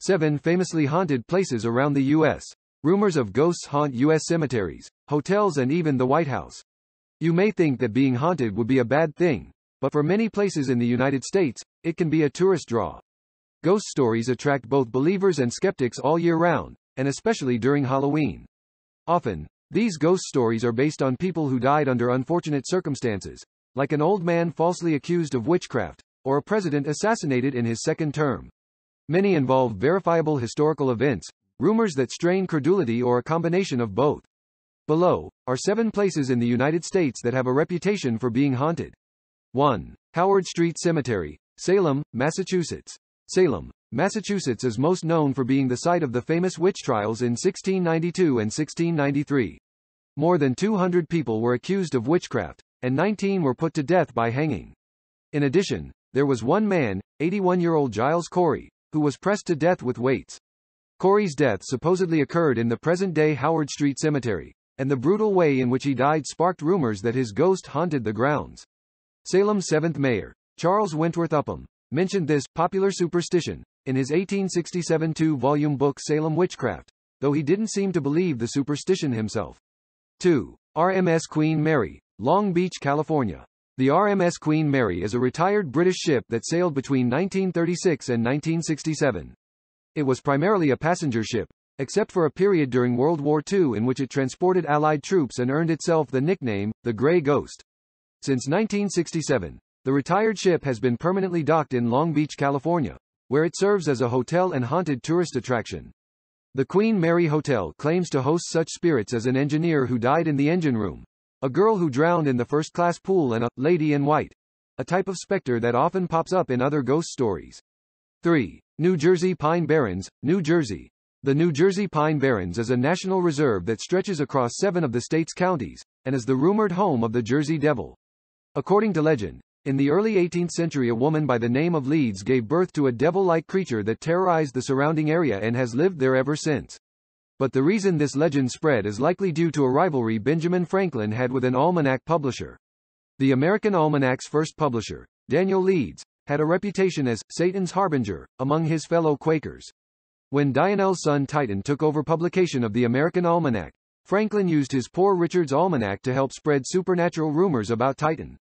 7 famously haunted places around the U.S. Rumors of ghosts haunt U.S. cemeteries, hotels and even the White House. You may think that being haunted would be a bad thing, but for many places in the United States, it can be a tourist draw. Ghost stories attract both believers and skeptics all year round, and especially during Halloween. Often, these ghost stories are based on people who died under unfortunate circumstances, like an old man falsely accused of witchcraft, or a president assassinated in his second term. Many involve verifiable historical events, rumors that strain credulity, or a combination of both. Below are 7 places in the United States that have a reputation for being haunted. 1. Howard Street Cemetery, Salem, Massachusetts. Salem, Massachusetts is most known for being the site of the famous witch trials in 1692 and 1693. More than 200 people were accused of witchcraft, and 19 were put to death by hanging. In addition, there was one man, 81-year-old Giles Corey, who was pressed to death with weights. Corey's death supposedly occurred in the present-day Howard Street Cemetery, and the brutal way in which he died sparked rumors that his ghost haunted the grounds. Salem's 7th mayor, Charles Wentworth Upham, mentioned this popular superstition in his 1867 2-volume book Salem Witchcraft, though he didn't seem to believe the superstition himself. 2. RMS Queen Mary, Long Beach, California. The RMS Queen Mary is a retired British ship that sailed between 1936 and 1967. It was primarily a passenger ship, except for a period during World War II in which it transported Allied troops and earned itself the nickname, the Grey Ghost. Since 1967, the retired ship has been permanently docked in Long Beach, California, where it serves as a hotel and haunted tourist attraction. The Queen Mary Hotel claims to host such spirits as an engineer who died in the engine room, a girl who drowned in the first-class pool, and a lady in white, a type of specter that often pops up in other ghost stories. 3. New Jersey Pine Barrens, New Jersey. The New Jersey Pine Barrens is a national reserve that stretches across 7 of the state's counties, and is the rumored home of the Jersey Devil. According to legend, in the early 18th century a woman by the name of Leeds gave birth to a devil-like creature that terrorized the surrounding area and has lived there ever since. But the reason this legend spread is likely due to a rivalry Benjamin Franklin had with an almanac publisher. The American Almanac's first publisher, Daniel Leeds, had a reputation as Satan's harbinger among his fellow Quakers. When Dionel's son Titan took over publication of the American Almanac, Franklin used his Poor Richard's Almanac to help spread supernatural rumors about Titan.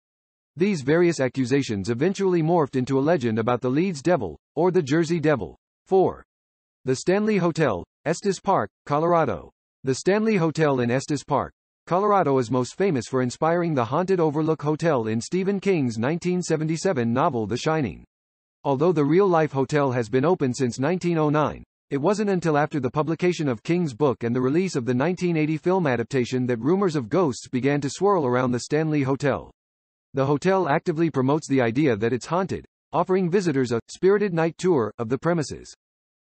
These various accusations eventually morphed into a legend about the Leeds Devil, or the Jersey Devil. 4. The Stanley Hotel, Estes Park, Colorado. The Stanley Hotel in Estes Park, Colorado is most famous for inspiring the haunted Overlook Hotel in Stephen King's 1977 novel The Shining. Although the real-life hotel has been open since 1909, it wasn't until after the publication of King's book and the release of the 1980 film adaptation that rumors of ghosts began to swirl around the Stanley Hotel. The hotel actively promotes the idea that it's haunted, offering visitors a spirited night tour of the premises.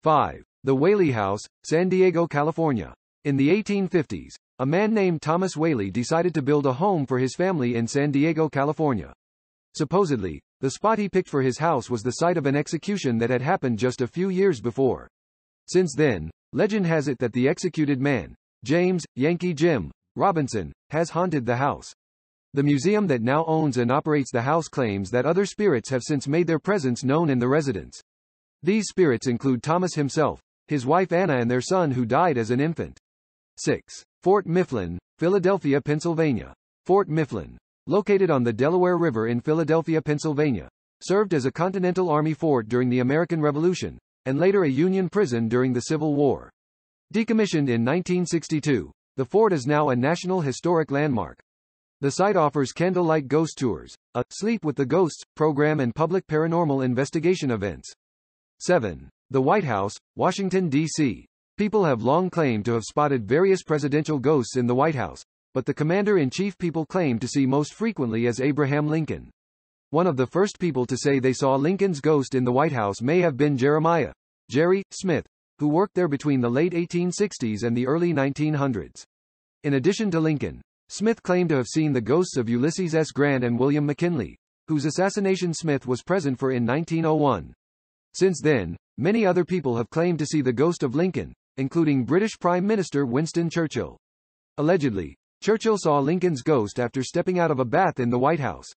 5. The Whaley House, San Diego, California. In the 1850s, a man named Thomas Whaley decided to build a home for his family in San Diego, California. Supposedly, the spot he picked for his house was the site of an execution that had happened just a few years before. Since then, legend has it that the executed man, James Yankee Jim Robinson, has haunted the house. The museum that now owns and operates the house claims that other spirits have since made their presence known in the residence. These spirits include Thomas himself, his wife Anna, and their son who died as an infant. 6. Fort Mifflin, Philadelphia, Pennsylvania. Fort Mifflin, located on the Delaware River in Philadelphia, Pennsylvania, served as a Continental Army fort during the American Revolution, and later a Union prison during the Civil War. Decommissioned in 1962, the fort is now a National Historic Landmark. The site offers candlelight ghost tours, a Sleep with the Ghosts program, and public paranormal investigation events. 7. The White House, Washington, D.C. People have long claimed to have spotted various presidential ghosts in the White House, but the commander-in-chief people claim to see most frequently as Abraham Lincoln. One of the first people to say they saw Lincoln's ghost in the White House may have been Jeremiah Jerry Smith, who worked there between the late 1860s and the early 1900s. In addition to Lincoln, Smith claimed to have seen the ghosts of Ulysses S. Grant and William McKinley, whose assassination Smith was present for in 1901. Since then, many other people have claimed to see the ghost of Lincoln, including British Prime Minister Winston Churchill. Allegedly, Churchill saw Lincoln's ghost after stepping out of a bath in the White House.